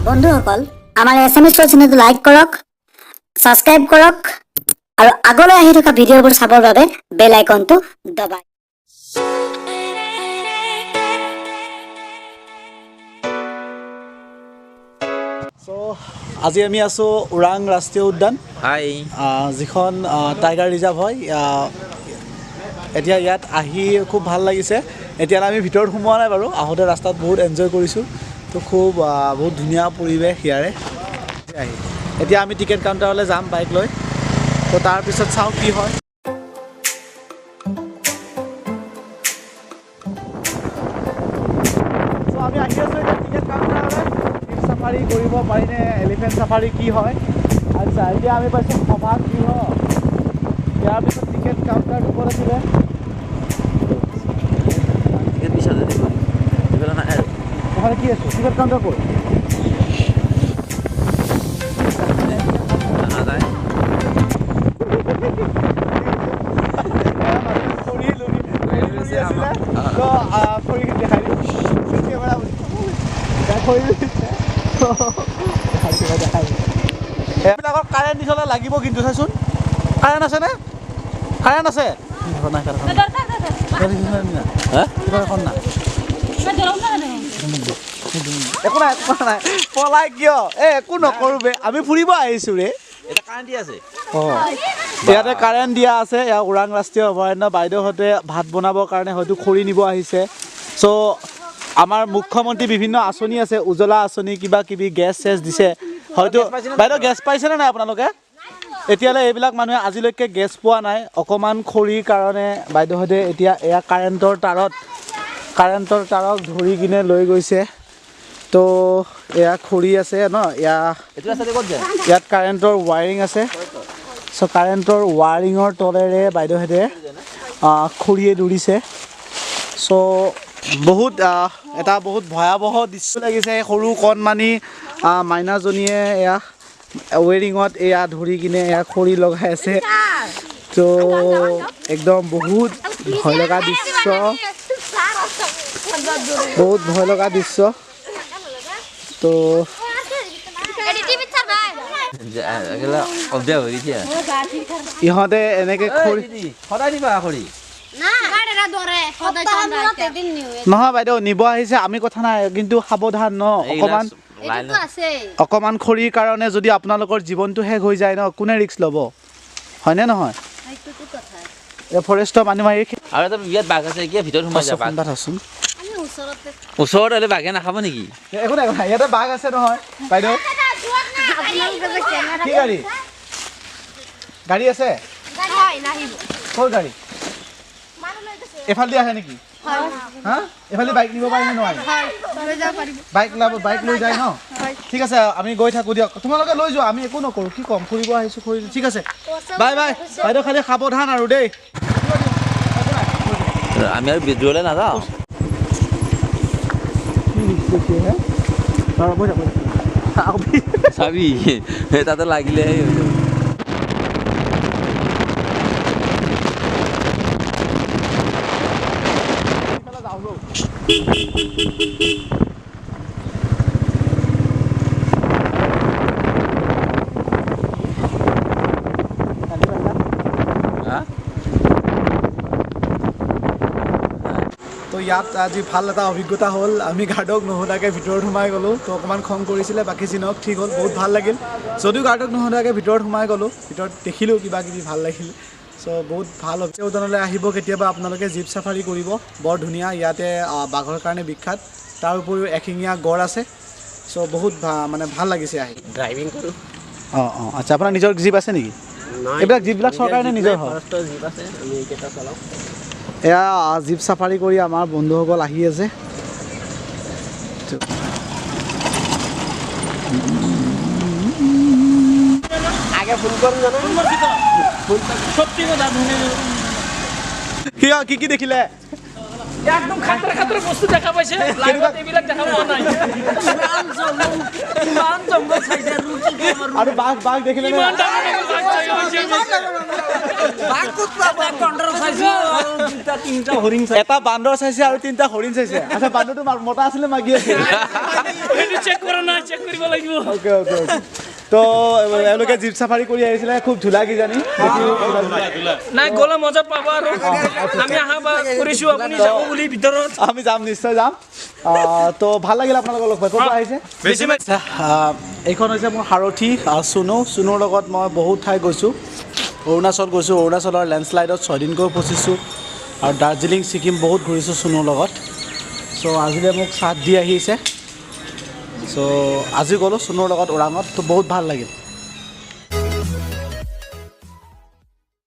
বন্ধুসকল আমাৰ এছএমএছ চেনেলটো লাইক কৰক, সাবস্ক্ৰাইব কৰক আৰু আগলৈ আহি থকা ভিডিঅ'বোৰ চাবৰ বাবে বেল আইকনটো দবাই। আজি আমি আছোঁ ওৰাং ৰাষ্ট্ৰীয় উদ্যান, যিখন টাইগাৰ ৰিজাৰ্ভ হয়। এতিয়া ইয়াত আহি খুব ভাল লাগিছে। এতিয়ালৈ আমি ভিতৰত সোমোৱা নাই বাৰু, আহোঁতে ৰাস্তাত বহুত এনজয় কৰিছোঁ। তো বহুত ধুনীয়া পৰিৱেশ ইয়াৰে। এতিয়া আমি টিকেট কাউণ্টাৰলৈ যাম বাইক লৈ, তো তাৰপিছত চাওঁ কি হয়। আমি আহি আছোঁ এতিয়া টিকেট কাউণ্টাৰলৈ। জীপ চাফাৰী কৰিব পাৰিনে, এলিফেণ্ট চাফাৰী কি হয়। আচ্ছা, এতিয়া আমি পাইছোঁ সভাগৃহ। ইয়াৰ পিছত টিকেট কাউণ্টাৰটো ক'ত আছিলে? ওখানে কি আছে? টিকেট কাউন্টাৰ কই? এইবিলাকৰ কাৰেণ্ট দিছলে লাগিব কিন্তু চাচোন। কাৰেণ্ট আছে নে? কাৰেণ্ট আছে? একো নাই পলাই কিয়? একো নকৰোঁ বে, আমি ফুৰিব আহিছোঁ ৰে। কাৰেণ্ট দিয়া আছে। ইয়াতে কাৰেণ্ট দিয়া আছে। ইয়াৰ ওৰাং ৰাষ্ট্ৰীয় অভয়াৰণ্য বাইদেউহঁতে ভাত বনাবৰ কাৰণে হয়তো খৰি নিব আহিছে। চ' আমাৰ মুখ্যমন্ত্ৰী বিভিন্ন আঁচনি আছে, উজ্জ্বলা আঁচনি কিবা কিবি গেছ চেছ দিছে হয়তো। বাইদেউ গেছ পাইছেনে নাই আপোনালোকে? এতিয়ালৈ এইবিলাক মানুহে আজিলৈকে গেছ পোৱা নাই। অকণমান খৰিৰ কাৰণে বাইদেউহঁতে এতিয়া এয়া কাৰেণ্টৰ তাৰক ধৰি কিনে লৈ গৈছে। তো এয়া খৰি আছে ন, ইয়াত কাৰেণ্টৰ ৱায়াৰিং আছে। চ' কাৰেণ্টৰ ৱায়াৰিঙৰ তলেৰে বাইদেউহঁতে খৰিয়ে দৌৰিছে। চ' এটা বহুত ভয়াৱহ দৃশ্য লাগিছে। সৰু কণমানি মাইনাজনীয়ে এয়া ৱেৰিঙত এয়া ধৰি কিনে এয়া খৰি লগাই আছে। তো একদম বহুত ভয় লগা দৃশ্য, বহুত ভয় লগা দৃশ্য। তো ইহঁতে এনেকে খৰি সদায় দিবা খৰি নহয় বাইদেউ, নিব আহিছে আমি কথা নাই, কিন্তু সাৱধান ন। অকণমান খৰিৰ কাৰণে যদি আপোনালোকৰ জীৱনটো শেষ হৈ যায় ন, কোনে ৰিস্ক ল'ব, হয়নে নহয়? ফৰেষ্টৰ মানুহ আহি আৰু এটা ইয়াত বাঘ আছে, কি ভিতৰত সোমাই যাবা? ওচৰত হ'লে বাঘে নাখাব নেকি? একো নাই, ইয়াতে বাঘ আছে নহয় বাইদেউ। কি গাড়ী? গাড়ী আছে? ক'ৰ গাড়ী? এফালেদি আহে নেকি? হা, এফালে বাইক নিব পাৰিনে নোৱাৰি? বাইক লৈ যায় ন? ঠিক আছে, আমি গৈ থাকোঁ দিয়ক। তোমালোকে লৈ যোৱা, আমি একো নকৰোঁ। কি ক'ম, ফুৰিব আহিছোঁ ফুৰি। ঠিক আছে, বাই বাই বাইদেউ, খালি সাৱধান আৰু দেই। আমি আৰু দূৰলৈ নাযাওঁ। চাবি তাতে লাগিলে তো ইয়াত আজি ভাল এটা অভিজ্ঞতা হ'ল। আমি গাৰ্ডক নোসোধাকৈ ভিতৰত সোমাই গ'লোঁ। তো অকণমান খং কৰিছিলে, বাকী চিনক ঠিক হ'ল, বহুত ভাল লাগিল। যদিও গাৰ্ডক নোসোধাকৈ ভিতৰত সোমাই গ'লোঁ, ভিতৰত দেখিলোঁ কিবা কিবি ভাল লাগিল। চ' বহুত ভাল হৈছে। উদ্যানলৈ আহিব কেতিয়াবা আপোনালোকে, জীপ চাফাৰী কৰিব, বৰ ধুনীয়া। ইয়াতে বাঘৰ কাৰণে বিখ্যাত, তাৰ উপৰিও এশিঙীয়া গড় আছে। চ' বহুত ভাল লাগিছে আহি। ড্ৰাইভিং কৰোঁ। আচ্ছা, আপোনাৰ নিজৰ জীপ আছে নেকি? এইবিলাক জীপবিলাক চৰকাৰে নে নিজৰ হয়? জীপ আছে, আমি এইকেইটা চলাওঁ। এয়া জীপ চাফাৰী কৰি আমাৰ বন্ধুসকল আহি আছে। কি কি দেখিলে? একদম খাতৰা বস্তু দেখা পাইছে, লাইভত এইবিলাক দেখা পোৱা নাই। ইমান জংঘল চাইছে, আৰু বাঘ দেখিলে নে? এটা বান্দৰ চাইছে আৰু 3টা হৰিণ চাইছে। আচ্ছা বান্দৰটো মতা আছিলে মাগি আছিল? চেক কৰা নাই, চেক কৰিব লাগিব। ওকে তো এওঁলোকে জীপ চাফাৰী কৰি আহিছিলে, খুব ধূলা কিজানি নাই গ'লে মজা পাব আৰু আমি আহা কৰিছো, আপুনি যাব বুলি ভিতৰত। আমি যাম, নিশ্চয় যাম। তো ভাল লাগিল আপোনালোকৰ লগ পাই। ক'ৰ পৰা আহিছে? এইখন হৈছে মোৰ সাৰথি চুনুৰ লগত মই বহুত ঠাই গৈছোঁ। অৰুণাচল গৈছোঁ, অৰুণাচলৰ লেণ্ডশ্লাইডত 6 দিনকৈ ফচিছোঁ আৰু দাৰ্জিলিং ছিকিম বহুত ঘূৰিছোঁ চুনুৰ লগত। চ' আজিলৈ মোক চাথ দি আহিছে। চ' আজি গ'লোঁ চুনুৰ লগত ওৰাঙত, তো বহুত ভাল লাগিল।